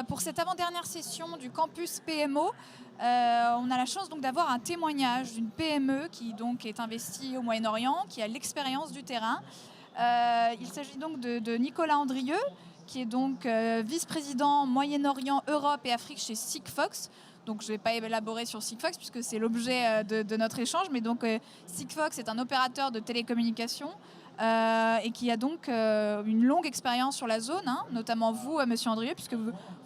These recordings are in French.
Pour cette avant-dernière session du campus PMO, on a la chance donc d'avoir un témoignage d'une PME qui donc est investie au Moyen-Orient, qui a l'expérience du terrain. Il s'agit donc de Nicolas Andrieux, qui est donc vice-président Moyen-Orient, Europe et Afrique chez Sigfox. Donc je ne vais pas élaborer sur Sigfox puisque c'est l'objet de notre échange, mais donc Sigfox est un opérateur de télécommunications et qui a donc une longue expérience sur la zone, hein, notamment vous, monsieur Andrieux, puisque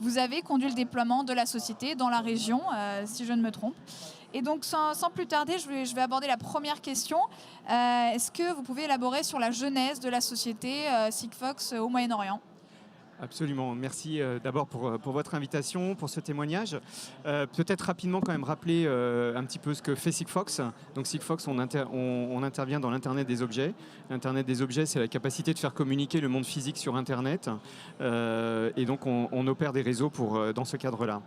vous avez conduit le déploiement de la société dans la région, si je ne me trompe. Et donc sans plus tarder, je vais aborder la première question. Est-ce que vous pouvez élaborer sur la genèse de la société Sigfox au Moyen-Orient ? Absolument. Merci d'abord pour votre invitation, pour ce témoignage. Peut-être rapidement quand même rappeler un petit peu ce que fait Sigfox. Donc Sigfox, on intervient dans l'Internet des objets. L'Internet des objets, c'est la capacité de faire communiquer le monde physique sur Internet. Et donc on opère des réseaux dans ce cadre-là.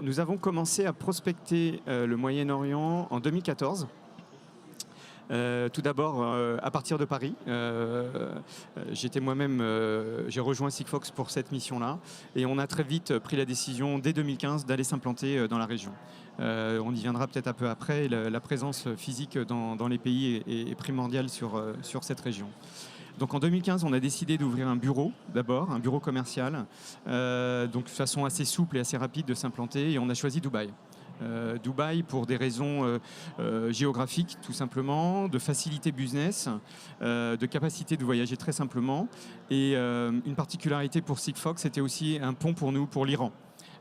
Nous avons commencé à prospecter le Moyen-Orient en 2014. Tout d'abord à partir de Paris. J'ai rejoint Sigfox pour cette mission-là et on a très vite pris la décision dès 2015 d'aller s'implanter dans la région. On y viendra peut-être un peu après. La présence physique dans les pays est primordiale sur cette région. Donc en 2015, on a décidé d'ouvrir un bureau d'abord, un bureau commercial, donc de façon assez souple et assez rapide de s'implanter, et on a choisi Dubaï. Dubaï pour des raisons géographiques tout simplement, de facilité business, de capacité de voyager très simplement, et une particularité pour Sigfox, c'était aussi un pont pour nous pour l'Iran.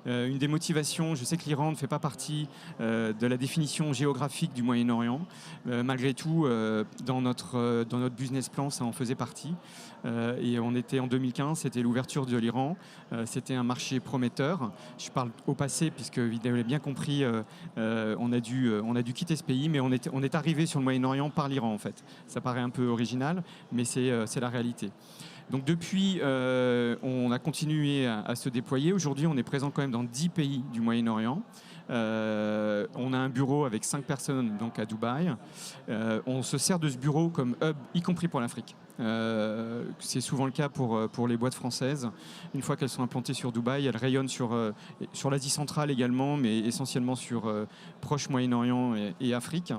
Une des motivations, je sais que l'Iran ne fait pas partie de la définition géographique du Moyen-Orient. Malgré tout, dans notre business plan, ça en faisait partie. Et on était en 2015, c'était l'ouverture de l'Iran. C'était un marché prometteur. Je parle au passé, puisque vous l'avez bien compris, on a dû quitter ce pays, mais on est arrivé sur le Moyen-Orient par l'Iran, en fait. Ça paraît un peu original, mais c'est la réalité. Donc depuis, on a continué à se déployer. Aujourd'hui, on est présent quand même dans 10 pays du Moyen-Orient. On a un bureau avec 5 personnes donc à Dubaï. On se sert de ce bureau comme hub, y compris pour l'Afrique. C'est souvent le cas pour les boîtes françaises. Une fois qu'elles sont implantées sur Dubaï, elles rayonnent sur l'Asie centrale également, mais essentiellement sur proche Moyen-Orient et Afrique.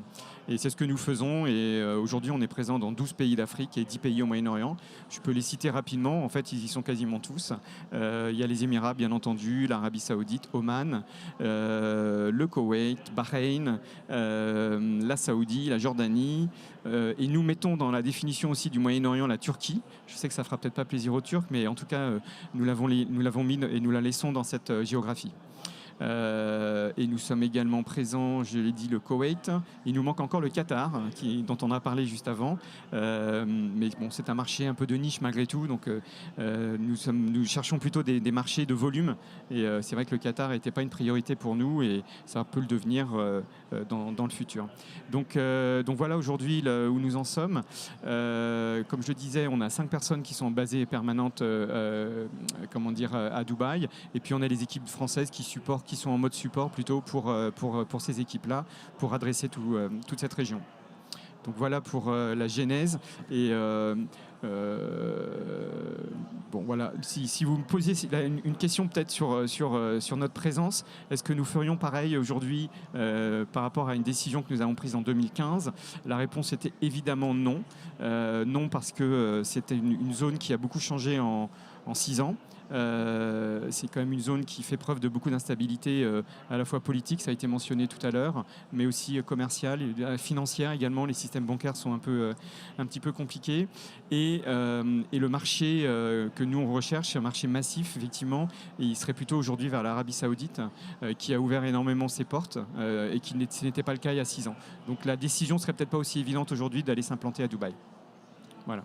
Et c'est ce que nous faisons. Et aujourd'hui, on est présent dans 12 pays d'Afrique et 10 pays au Moyen-Orient. Je peux les citer rapidement. En fait, ils y sont quasiment tous. Il y a les Émirats, bien entendu, l'Arabie Saoudite, Oman, le Koweït, Bahreïn, la Saoudie, la Jordanie. Et nous mettons dans la définition aussi du Moyen-Orient la Turquie. Je sais que ça ne fera peut-être pas plaisir aux Turcs, mais en tout cas, nous l'avons mis et nous la laissons dans cette géographie. Et nous sommes également présents, je l'ai dit, le Koweït. Il nous manque encore le Qatar, dont on a parlé juste avant. Mais bon, c'est un marché un peu de niche malgré tout. Donc nous cherchons plutôt des marchés de volume. Et c'est vrai que le Qatar n'était pas une priorité pour nous et ça peut le devenir dans le futur. Donc voilà aujourd'hui où nous en sommes. Comme je le disais, on a 5 personnes qui sont basées permanentes à Dubaï. Et puis on a les équipes françaises qui sont en mode support plutôt pour ces équipes-là, pour adresser toute cette région. Donc voilà pour la genèse. Et bon voilà, si vous me posiez une question peut-être sur notre présence, est-ce que nous ferions pareil aujourd'hui par rapport à une décision que nous avons prise en 2015 ? La réponse était évidemment non. Non parce que c'était une zone qui a beaucoup changé en 6 ans. C'est quand même une zone qui fait preuve de beaucoup d'instabilité à la fois politique, ça a été mentionné tout à l'heure, mais aussi commerciale, financière également. Les systèmes bancaires sont un petit peu compliqués. Et le marché que nous on recherche, c'est un marché massif effectivement, et il serait plutôt aujourd'hui vers l'Arabie Saoudite qui a ouvert énormément ses portes et ce n'était pas le cas il y a 6 ans. Donc la décision serait peut-être pas aussi évidente aujourd'hui d'aller s'implanter à Dubaï. Voilà.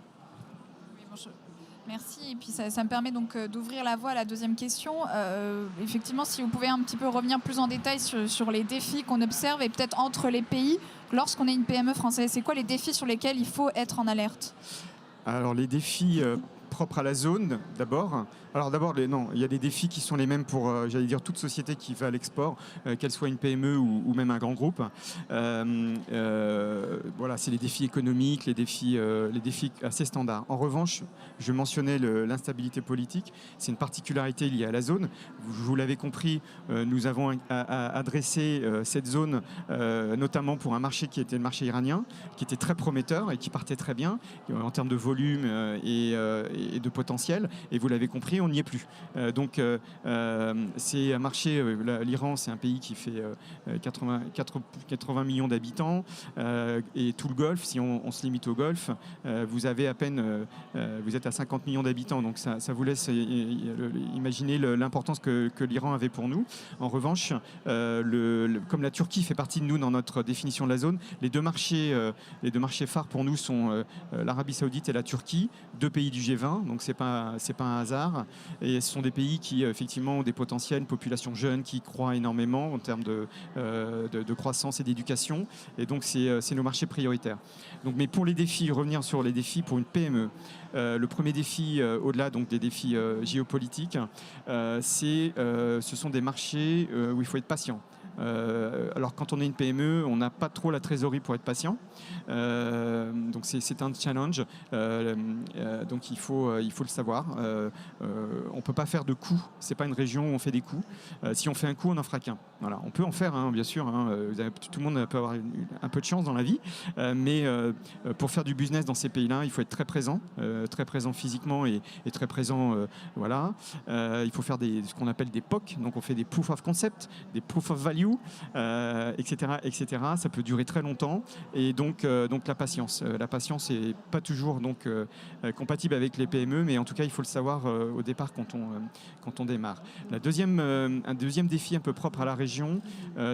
Merci. Et puis ça me permet donc d'ouvrir la voie à la deuxième question. Effectivement, si vous pouvez un petit peu revenir plus en détail sur les défis qu'on observe et peut-être entre les pays lorsqu'on est une PME française. C'est quoi les défis sur lesquels il faut être en alerte ? Alors les défis propre à la zone d'abord. Alors d'abord, non, il y a des défis qui sont les mêmes pour, j'allais dire, toute société qui va à l'export, qu'elle soit une PME ou même un grand groupe. Voilà, c'est les défis économiques, les défis assez standards. En revanche, je mentionnais l'instabilité politique. C'est une particularité liée à la zone. Vous l'avez compris, nous avons adressé cette zone notamment pour un marché qui était le marché iranien, qui était très prometteur et qui partait très bien en termes de volume et de potentiel. Et vous l'avez compris, on n'y est plus. Donc c'est un marché, l'Iran c'est un pays qui fait 80 millions d'habitants et tout le Golfe, si on se limite au Golfe, vous avez à peine, vous êtes à 50 millions d'habitants, donc ça vous laisse imaginer l'importance que l'Iran avait pour nous. En revanche, comme la Turquie fait partie de nous dans notre définition de la zone, les deux marchés phares pour nous sont l'Arabie Saoudite et la Turquie, deux pays du G20, donc c'est pas un hasard. Et ce sont des pays qui effectivement ont des potentiels, une population jeune qui croît énormément en termes de croissance et d'éducation. Et donc c'est nos marchés prioritaires. Donc, mais pour les défis, revenir sur les défis pour une PME. Le premier défi, au-delà donc des défis géopolitiques, ce sont des marchés où il faut être patient. Alors quand on est une PME, on n'a pas trop la trésorerie pour être patient. Donc c'est un challenge. Donc il faut le savoir. On ne peut pas faire de coups. C'est pas une région où on fait des coups. Si on fait un coup, on n'en fera qu'un. Voilà. On peut en faire, bien sûr. Tout le monde peut avoir un peu de chance dans la vie. Mais pour faire du business dans ces pays-là, il faut être très présent physiquement et très présent. Voilà. Il faut faire ce qu'on appelle des POC. Donc on fait des proof of concept, des proof of value, etc., etc. Ça peut durer très longtemps. Et donc la patience. La patience n'est pas toujours compatible avec les PME, mais en tout cas, il faut le savoir au départ quand on démarre. Un deuxième défi un peu propre à la région,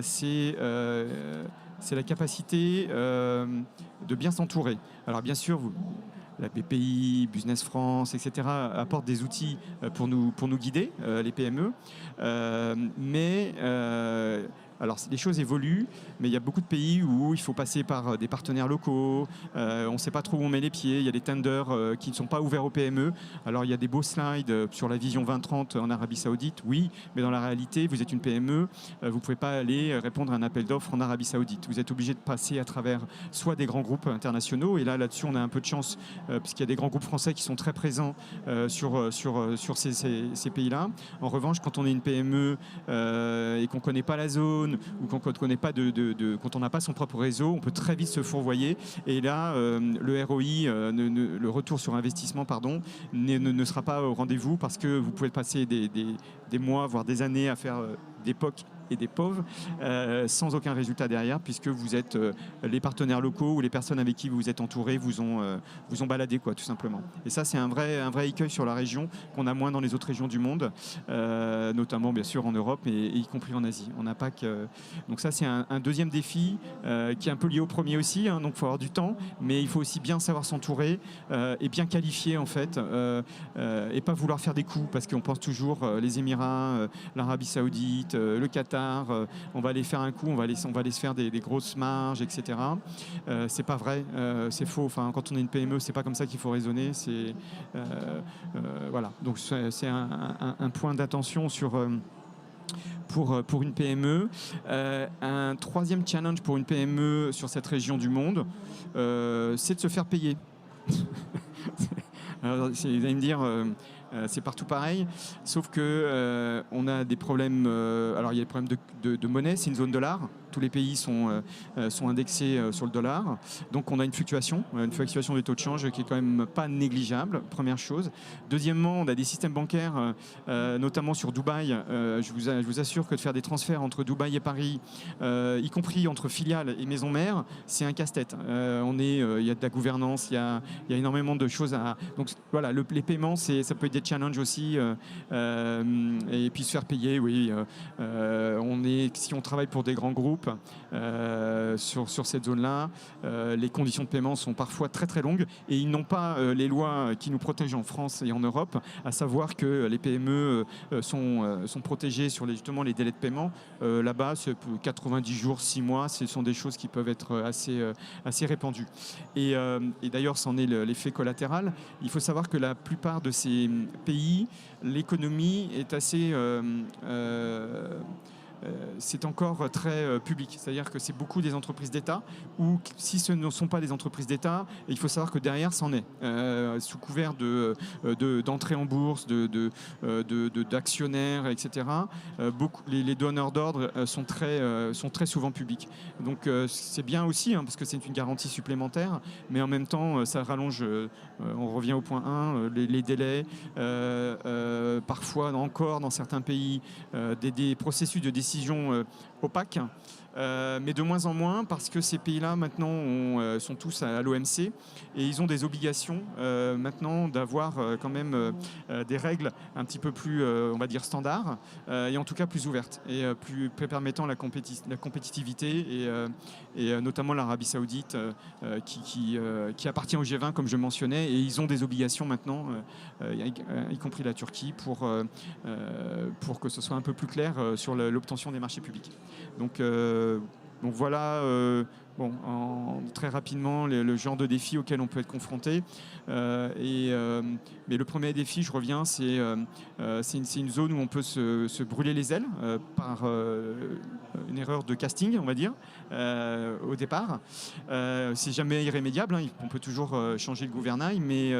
c'est la capacité de bien s'entourer. Alors bien sûr, la BPI, Business France, etc. apportent des outils pour nous guider, les PME. Alors, les choses évoluent, mais il y a beaucoup de pays où il faut passer par des partenaires locaux. On ne sait pas trop où on met les pieds. Il y a des tenders qui ne sont pas ouverts aux PME. Alors, il y a des beaux slides sur la vision 2030 en Arabie Saoudite, oui, mais dans la réalité, vous êtes une PME, vous ne pouvez pas aller répondre à un appel d'offres en Arabie Saoudite. Vous êtes obligé de passer à travers soit des grands groupes internationaux, et là-dessus, on a un peu de chance, puisqu'il y a des grands groupes français qui sont très présents sur ces pays-là. En revanche, quand on est une PME et qu'on ne connaît pas la zone, ou quand on n'a pas son propre réseau, on peut très vite se fourvoyer. Et là, le ROI, le retour sur investissement, ne sera pas au rendez-vous, parce que vous pouvez passer des mois, voire des années à faire des POC et des pauvres, sans aucun résultat derrière, puisque vous êtes les partenaires locaux ou les personnes avec qui vous vous êtes entourés vous ont baladé, tout simplement. Et ça, c'est un vrai écueil sur la région qu'on a moins dans les autres régions du monde, notamment bien sûr en Europe et y compris en Asie. On n'a pas que... Donc ça, c'est un deuxième défi qui est un peu lié au premier aussi, donc il faut avoir du temps, mais il faut aussi bien savoir s'entourer et bien qualifier en fait, et pas vouloir faire des coups, parce qu'on pense toujours les Émirats, l'Arabie Saoudite, le Qatar, on va aller faire un coup, on va aller se faire des grosses marges, etc. C'est pas vrai, c'est faux. Enfin, quand on est une PME, c'est pas comme ça qu'il faut raisonner. Voilà. Donc c'est un point d'attention pour une PME. Un troisième challenge pour une PME sur cette région du monde, c'est de se faire payer. Alors, vous allez me dire, c'est partout pareil, sauf que on a des problèmes. Alors il y a des problèmes de monnaie, c'est une zone dollar. Tous les pays sont indexés sur le dollar. Donc on a une fluctuation des taux de change qui est quand même pas négligeable, première chose. Deuxièmement, on a des systèmes bancaires, notamment sur Dubaï. Je vous assure que de faire des transferts entre Dubaï et Paris, y compris entre filiales et maisons mères, c'est un casse-tête. Il y a de la gouvernance, il y a énormément de choses à... Donc voilà, les paiements, ça peut être des challenges aussi, et puis se faire payer, oui. Si on travaille pour des grands groupes sur cette zone-là, les conditions de paiement sont parfois très très longues et ils n'ont pas les lois qui nous protègent en France et en Europe, à savoir que les PME sont protégées sur justement les délais de paiement. Là-bas, c'est 90 jours, 6 mois, ce sont des choses qui peuvent être assez répandues. Et d'ailleurs, c'en est l'effet collatéral. Il faut savoir que la plupart de ces pays, l'économie est assez... c'est encore très public. C'est-à-dire que c'est beaucoup des entreprises d'État, ou si ce ne sont pas des entreprises d'État, il faut savoir que derrière, c'en est. Sous couvert d'entrée en bourse, d'actionnaires, etc., les donneurs d'ordre sont très souvent publics. Donc c'est bien aussi, parce que c'est une garantie supplémentaire, mais en même temps, ça rallonge, on revient au point 1, les délais, parfois encore dans certains pays, des processus de décision opaques, mais de moins en moins, parce que ces pays-là maintenant sont tous à l'OMC et ils ont des obligations maintenant d'avoir quand même des règles un petit peu plus, on va dire, standards, et en tout cas plus ouvertes et plus permettant la compétitivité, et notamment l'Arabie Saoudite qui appartient au G20 comme je mentionnais, et ils ont des obligations maintenant, y compris la Turquie, pour que ce soit un peu plus clair sur l'obtention des marchés publics. Donc voilà, très rapidement, le genre de défis auxquels on peut être confronté. Mais le premier défi, je reviens, c'est une zone où on peut se brûler les ailes par une erreur de casting, on va dire, au départ. C'est jamais irrémédiable, on peut toujours changer le gouvernail, mais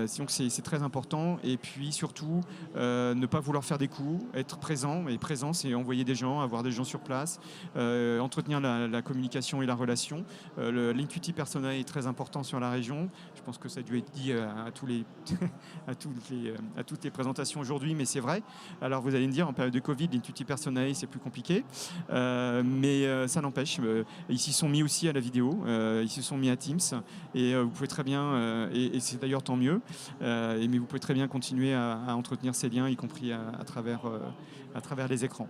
sinon c'est très important. Et puis surtout, ne pas vouloir faire des coups, être présent. Et présent, c'est envoyer des gens, avoir des gens sur place, entretenir la communication et la relation. L'intuitive personnel est très important sur la région. Je pense que ça a dû être dit à toutes les présentations aujourd'hui, mais c'est vrai. Alors vous allez me dire, en période de Covid, l'intuitive personnel, c'est plus compliqué, mais ça n'empêche. Ils s'y sont mis aussi à la vidéo, ils se sont mis à Teams, et vous pouvez très bien, et c'est d'ailleurs tant mieux, mais vous pouvez très bien continuer à entretenir ces liens, y compris à travers les écrans.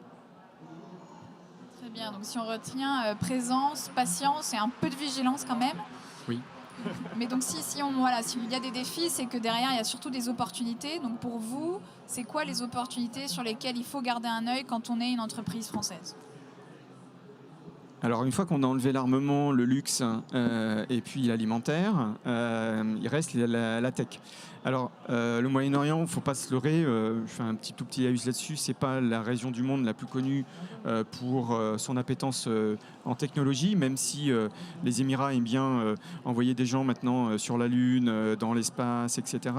Très bien, donc si on retient présence, patience et un peu de vigilance quand même. Oui. Mais donc s'il y a des défis, c'est que derrière il y a surtout des opportunités. Donc pour vous, c'est quoi les opportunités sur lesquelles il faut garder un œil quand on est une entreprise française ? Alors une fois qu'on a enlevé l'armement, le luxe et puis l'alimentaire, il reste la tech. Alors le Moyen-Orient, il ne faut pas se leurrer, je fais un tout petit laïus là-dessus, c'est pas la région du monde la plus connue pour son appétence en technologie, même si les Émirats aiment bien envoyer des gens maintenant sur la Lune, dans l'espace, etc.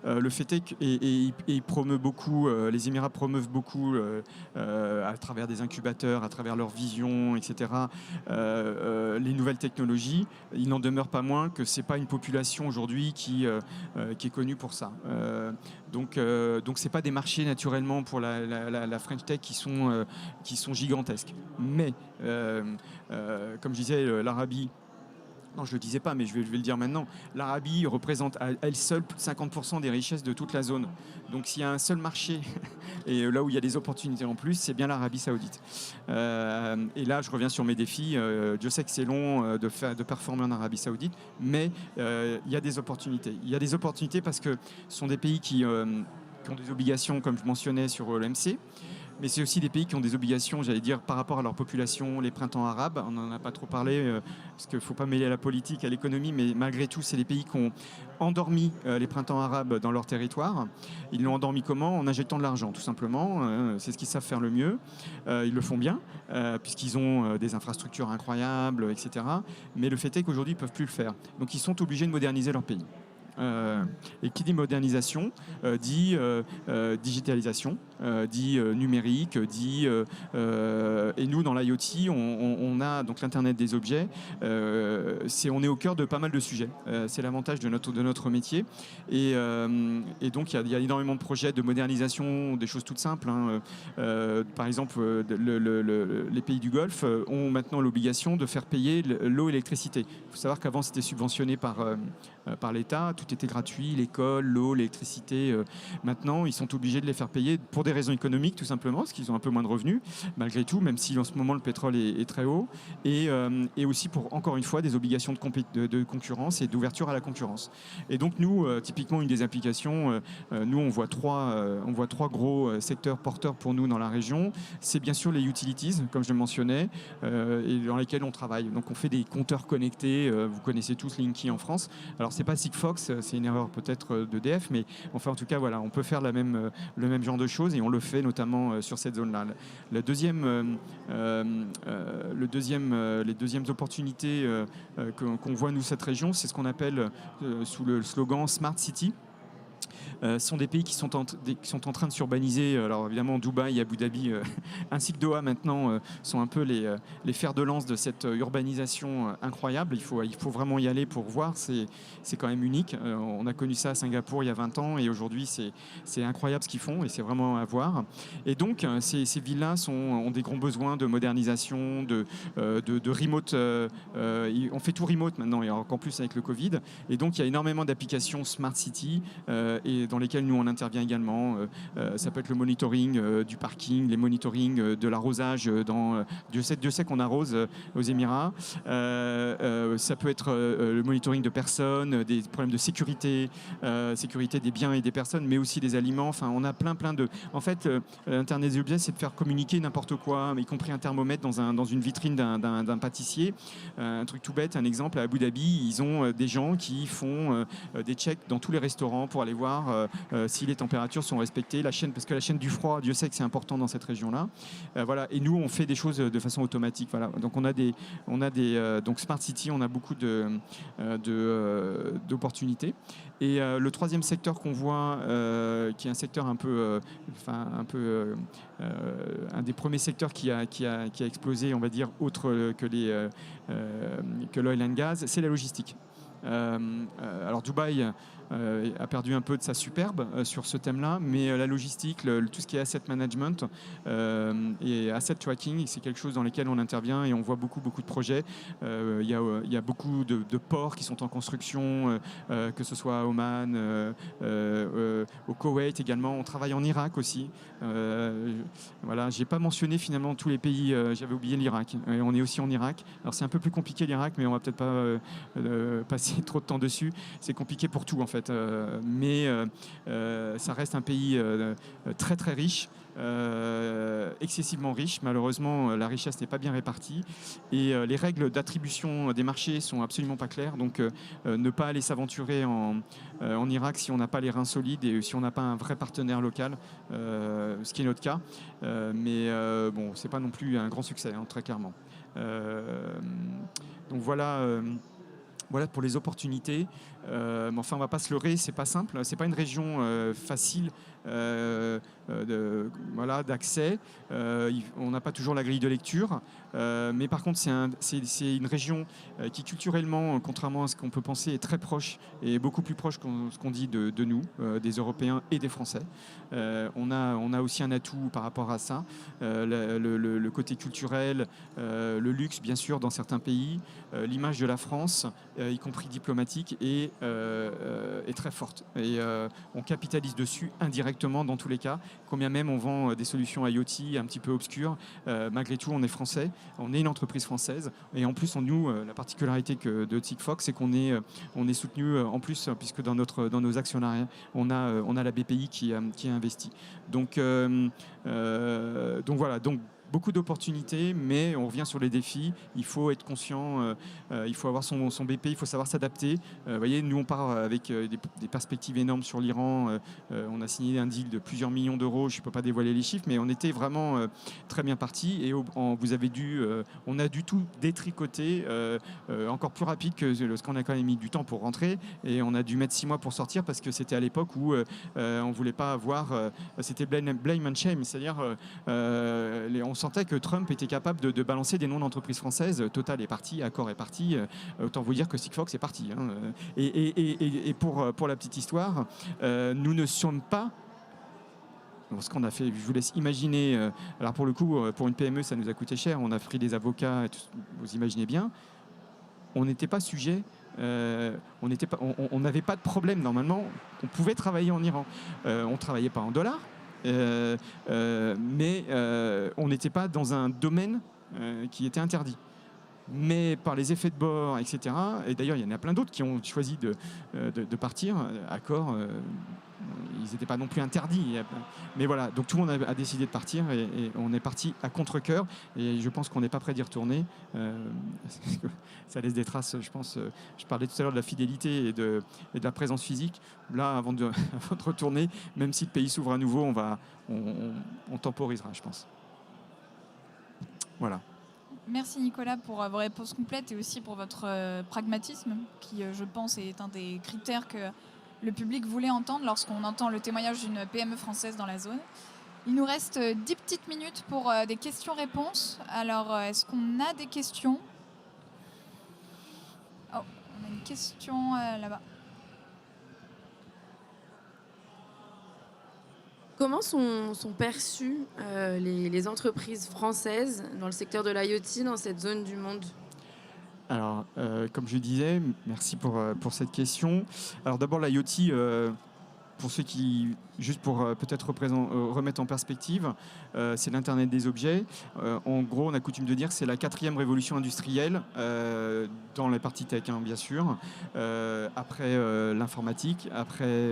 Le fait est qu'ils promeuvent beaucoup, les Émirats promeuvent beaucoup à travers des incubateurs, à travers leur vision, etc. Les nouvelles technologies. Il n'en demeure pas moins que c'est pas une population aujourd'hui qui est connue pour ça. Donc c'est pas des marchés naturellement pour la French Tech qui sont gigantesques. Mais comme je disais, l'Arabie. Non, je ne le disais pas, mais je vais le dire maintenant. L'Arabie représente à elle seule plus de 50% des richesses de toute la zone. Donc s'il y a un seul marché, et là où il y a des opportunités en plus, c'est bien l'Arabie Saoudite. Et là, je reviens sur mes défis. Je sais que c'est long de performer en Arabie Saoudite, mais il y a des opportunités. Il y a des opportunités parce que ce sont des pays qui ont des obligations, comme je mentionnais, sur l'OMC. Mais c'est aussi des pays qui ont des obligations, j'allais dire, par rapport à leur population, les printemps arabes. On n'en a pas trop parlé, parce qu'il ne faut pas mêler la politique à l'économie, mais malgré tout, c'est des pays qui ont endormi les printemps arabes dans leur territoire. Ils l'ont endormi comment ? En injectant de l'argent, tout simplement. C'est ce qu'ils savent faire le mieux. Ils le font bien, puisqu'ils ont des infrastructures incroyables, etc. Mais le fait est qu'aujourd'hui, ils ne peuvent plus le faire. Donc ils sont obligés de moderniser leur pays. Et qui dit modernisation dit digitalisation, dit numérique, dit et nous dans l'IoT on a donc l'internet des objets, on est au cœur de pas mal de sujets, c'est l'avantage de notre métier, et donc il y a énormément de projets de modernisation, des choses toutes simples, par exemple les pays du Golfe ont maintenant l'obligation de faire payer l'eau et l'électricité. Il faut savoir qu'avant c'était subventionné par par l'État. Tout était gratuit, l'école, l'eau, l'électricité. Maintenant, ils sont obligés de les faire payer pour des raisons économiques, tout simplement, parce qu'ils ont un peu moins de revenus, malgré tout, même si en ce moment le pétrole est très haut. Et aussi pour, encore une fois, des obligations de concurrence et d'ouverture à la concurrence. Et donc, nous, typiquement, une des applications, nous, on voit trois gros secteurs porteurs pour nous dans la région. C'est bien sûr les utilities, comme je le mentionnais, et dans lesquels on travaille. Donc on fait des compteurs connectés, vous connaissez tous Linky en France. Alors c'est pas Sigfox, c'est une erreur peut-être d'EDF, mais enfin en tout cas voilà, on peut faire le même genre de choses et on le fait notamment sur cette zone-là. Les deuxièmes opportunités qu'on voit nous cette région, c'est ce qu'on appelle sous le slogan Smart City. Sont des pays qui sont en train de s'urbaniser. Alors évidemment, Dubaï, Abu Dhabi, ainsi que Doha maintenant, sont un peu les fers de lance de cette urbanisation incroyable. Il faut vraiment y aller pour voir. C'est quand même unique. On a connu ça à Singapour il y a 20 ans et aujourd'hui, c'est incroyable ce qu'ils font et c'est vraiment à voir. Et donc, ces villes-là ont des grands besoins de modernisation, de remote. On fait tout remote maintenant et encore plus avec le Covid. Et donc, il y a énormément d'applications Smart City et dans lesquels nous on intervient également. Ça peut être le monitoring du parking, les monitoring de l'arrosage. Dieu sait qu'on arrose aux Émirats. Ça peut être le monitoring de personnes, des problèmes de sécurité des biens et des personnes, mais aussi des aliments. Enfin, on a plein de. En fait, l'Internet des objets, c'est de faire communiquer n'importe quoi, y compris un thermomètre dans une vitrine d'un pâtissier. Un truc tout bête, un exemple, à Abu Dhabi, ils ont des gens qui font des checks dans tous les restaurants pour aller voir si les températures sont respectées, parce que la chaîne du froid, Dieu sait que c'est important dans cette région-là. Voilà. Et nous, on fait des choses de façon automatique. Voilà. Donc donc Smart City, on a beaucoup d'opportunités. Et le troisième secteur qu'on voit, qui est un secteur un des premiers secteurs qui a explosé, on va dire, autre que l'oil and gas, c'est la logistique. Alors Dubaï a perdu un peu de sa superbe sur ce thème-là, mais la logistique, tout ce qui est asset management et asset tracking, c'est quelque chose dans lequel on intervient et on voit beaucoup de projets. Il y a beaucoup de ports qui sont en construction, que ce soit à Oman, au Koweït également. On travaille en Irak aussi. Voilà, j'ai pas mentionné finalement tous les pays. J'avais oublié l'Irak. On est aussi en Irak. Alors c'est un peu plus compliqué l'Irak, mais on va peut-être pas passer trop de temps dessus. C'est compliqué pour tout en fait. Mais ça reste un pays très très riche. Excessivement riche. Malheureusement, la richesse n'est pas bien répartie et les règles d'attribution des marchés sont absolument pas claires. Donc, ne pas aller s'aventurer en Irak si on n'a pas les reins solides et si on n'a pas un vrai partenaire local, ce qui est notre cas. Mais bon, c'est pas non plus un grand succès, hein, très clairement. Donc voilà. Voilà pour les opportunités. Mais enfin, on ne va pas se leurrer, c'est pas simple. C'est pas une région facile d'accès. On n'a pas toujours la grille de lecture. Mais par contre, c'est une région qui culturellement, contrairement à ce qu'on peut penser, est très proche et beaucoup plus proche que ce qu'on dit de nous, des Européens et des Français. On a aussi un atout par rapport à ça. Le côté culturel, le luxe, bien sûr, dans certains pays, l'image de la France, y compris diplomatique, est très forte. Et on capitalise dessus indirectement dans tous les cas. Combien même on vend des solutions IoT un petit peu obscures, malgré tout, on est français, on est une entreprise française. Et en plus, nous, la particularité de Sigfox, c'est qu'on est soutenu en plus, puisque dans nos actionnariats, on a la BPI qui a investi. Donc voilà. Donc, beaucoup d'opportunités, mais on revient sur les défis. Il faut être conscient, il faut avoir son BP, il faut savoir s'adapter. Vous voyez, nous, on part avec des perspectives énormes sur l'Iran. On a signé un deal de plusieurs millions d'euros. Je ne peux pas dévoiler les chiffres, mais on était vraiment très bien parti. Et on a dû tout détricoter encore plus rapide que ce qu'on a quand même mis du temps pour rentrer. Et on a dû mettre 6 mois pour sortir parce que c'était à l'époque où on ne voulait pas avoir... c'était blame and shame, c'est-à-dire on sentait que Trump était capable de balancer des noms d'entreprises françaises. Total est parti, Accor est parti. Autant vous dire que Sigfox est parti. Hein. Et pour la petite histoire, nous ne sommes pas... Ce qu'on a fait, je vous laisse imaginer. Alors pour le coup, pour une PME, ça nous a coûté cher. On a pris des avocats, vous imaginez bien. On n'était pas sujet on n'avait pas de problème normalement. On pouvait travailler en Iran. On ne travaillait pas en dollars, mais on n'était pas dans un domaine qui était interdit. Mais par les effets de bord, etc. Et d'ailleurs, il y en a plein d'autres qui ont choisi de partir. Accor, ils n'étaient pas non plus interdits. Mais voilà, donc tout le monde a décidé de partir et on est parti à contre-cœur. Et je pense qu'on n'est pas prêt d'y retourner. Ça laisse des traces, je pense. Je parlais tout à l'heure de la fidélité et de la présence physique. Là, avant de retourner, même si le pays s'ouvre à nouveau, on temporisera, je pense. Voilà. Merci Nicolas pour vos réponses complètes et aussi pour votre pragmatisme qui, je pense, est un des critères que le public voulait entendre lorsqu'on entend le témoignage d'une PME française dans la zone. Il nous reste 10 petites minutes pour des questions-réponses. Alors, est-ce qu'on a des questions? Oh, on a une question là-bas. Comment sont perçues les entreprises françaises dans le secteur de l'IoT dans cette zone du monde? Alors, comme je disais, merci pour cette question. Alors d'abord, l'IoT, pour ceux qui, juste pour peut-être remettre en perspective, c'est l'Internet des objets. En gros, on a coutume de dire que c'est la 4e révolution industrielle dans la partie tech, bien sûr. Après l'informatique, après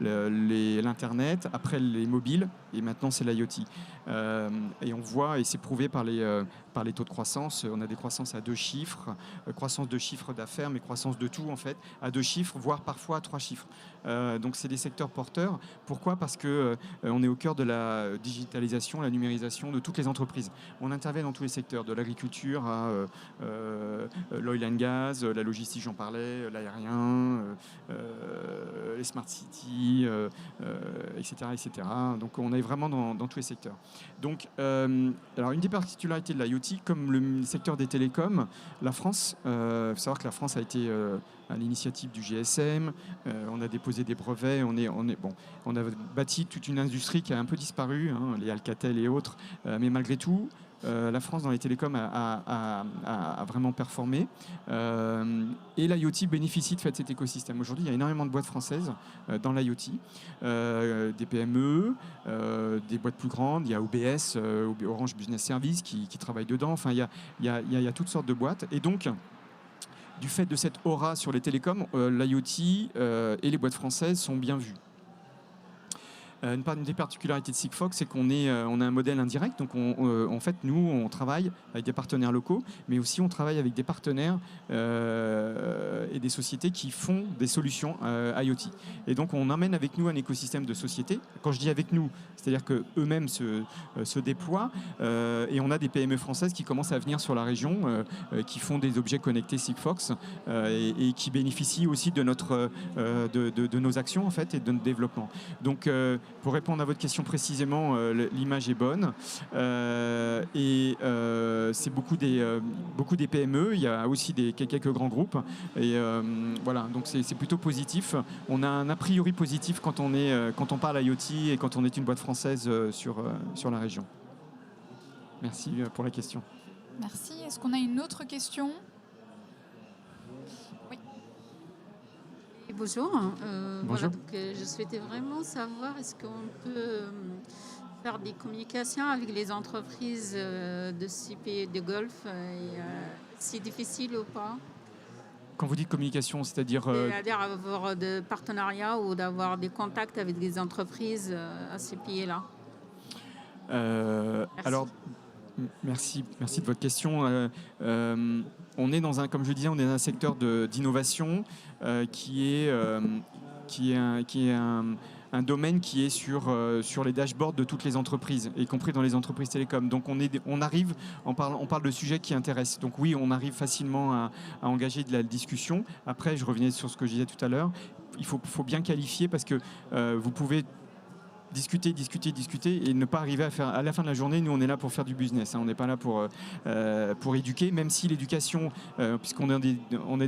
l'Internet, après les mobiles, et maintenant c'est l'IoT. Et on voit, et c'est prouvé par les taux de croissance, on a des croissances à 2 chiffres, croissance de chiffre d'affaires, mais croissance de tout en fait, à 2 chiffres, voire parfois à 3 chiffres. Donc c'est des secteurs porteurs. Pourquoi? Parce qu'on est au cœur de la digitalisation, la numérisation de toutes les entreprises. On intervient dans tous les secteurs, de l'agriculture à l'oil and gas, la logistique, j'en parlais, l'aérien, les smart cities, etc., etc. Donc on est vraiment dans tous les secteurs. Donc, alors une des particularités de l'IoT, comme le secteur des télécoms, la France, il faut savoir que la France a été à l'initiative du GSM, on a déposé des brevets, on a bâti toute une industrie qui a un peu disparu, les Alcatel et autres, mais malgré tout, la France dans les télécoms a vraiment performé et l'IoT bénéficie de cet écosystème. Aujourd'hui, il y a énormément de boîtes françaises dans l'IoT, des PME, des boîtes plus grandes, il y a OBS, Orange Business Service qui travaille dedans, enfin il y a toutes sortes de boîtes et donc du fait de cette aura sur les télécoms, l'IoT et les boîtes françaises sont bien vues. Une des particularités de Sigfox, c'est qu'on a un modèle indirect. Donc, en fait, nous, on travaille avec des partenaires locaux, mais aussi on travaille avec des partenaires et des sociétés qui font des solutions IoT. Et donc, on emmène avec nous un écosystème de sociétés. Quand je dis avec nous, c'est-à-dire qu'eux-mêmes se déploient. Et on a des PME françaises qui commencent à venir sur la région, qui font des objets connectés Sigfox et qui bénéficient aussi de nos actions en fait, et de notre développement. Donc, pour répondre à votre question précisément, l'image est bonne et c'est beaucoup des PME. Il y a aussi quelques grands groupes et voilà. Donc c'est plutôt positif. On a un a priori positif quand on parle IoT et quand on est une boîte française sur la région. Merci pour la question. Merci. Est-ce qu'on a une autre question? Bonjour. Bonjour. Voilà, donc, je souhaitais vraiment savoir est-ce qu'on peut faire des communications avec les entreprises de ces pays de Golfe c'est difficile ou pas? Quand vous dites communication, c'est-à-dire C'est-à-dire avoir des partenariats ou d'avoir des contacts avec des entreprises à ces pays-là. Alors, merci de votre question. On est comme je disais, on est dans un secteur d'innovation qui est un domaine qui est sur les dashboards de toutes les entreprises, y compris dans les entreprises télécoms. Donc on parle de sujets qui intéressent. Donc oui, on arrive facilement à engager de la discussion. Après, je revenais sur ce que je disais tout à l'heure. Il faut bien qualifier parce que vous pouvez discuter et ne pas arriver à la fin de la journée, nous on est là pour faire du business, hein, on n'est pas là pour éduquer, même si l'éducation, puisqu'on a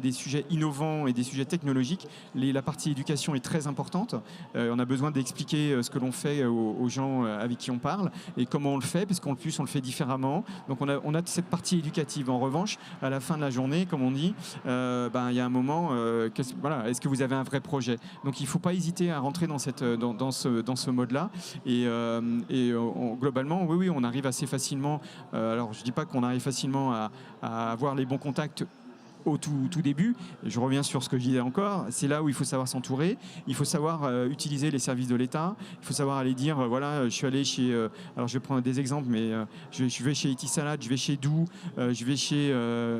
des sujets innovants et des sujets technologiques, la partie éducation est très importante. On a besoin d'expliquer ce que l'on fait aux gens avec qui on parle et comment on le fait, parce qu'en plus on le fait différemment. Donc on a cette partie éducative. En revanche, à la fin de la journée, comme on dit, il y a un moment, est-ce que vous avez un vrai projet? Donc il ne faut pas hésiter à rentrer dans ce mode-là. Et globalement, oui, on arrive assez facilement. Alors je ne dis pas qu'on arrive facilement à avoir les bons contacts au tout début. Je reviens sur ce que je disais encore, c'est là où il faut savoir s'entourer, il faut savoir utiliser les services de l'État, il faut savoir aller dire, je suis allé chez, alors je vais prendre des exemples, mais je vais chez Etisalat, je vais chez Doux, je vais chez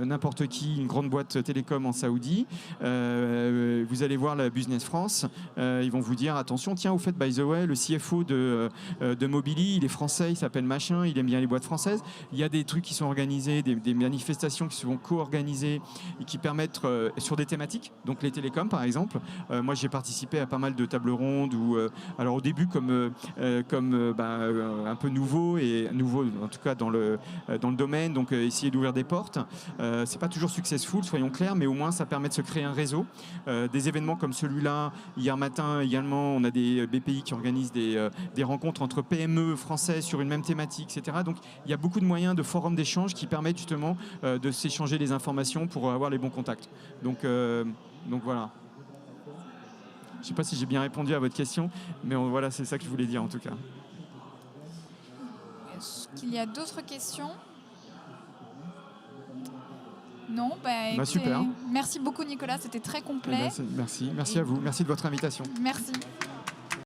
n'importe qui, une grande boîte télécom en Saoudi, vous allez voir la Business France, ils vont vous dire, attention, tiens, au fait, by the way, le CFO de Mobily, il est français, il s'appelle machin, il aime bien les boîtes françaises, il y a des trucs qui sont organisés, des manifestations qui sont co-organisées, et qui permettent sur des thématiques, donc les télécoms par exemple. Moi j'ai participé à pas mal de tables rondes où, alors au début comme un peu nouveau en tout cas dans le domaine, donc essayer d'ouvrir des portes. C'est pas toujours successful, soyons clairs, mais au moins ça permet de se créer un réseau. Des événements comme celui-là, hier matin également, on a des BPI qui organisent des rencontres entre PME françaises sur une même thématique, etc. Donc il y a beaucoup de moyens de forums d'échange qui permettent justement de s'échanger des informations pour avoir les bons contacts. Donc voilà. Je ne sais pas si j'ai bien répondu à votre question, mais voilà, c'est ça que je voulais dire en tout cas. Est-ce qu'il y a d'autres questions? Non, écoutez, super. Merci beaucoup Nicolas, c'était très complet. Merci à vous, merci de votre invitation. Merci.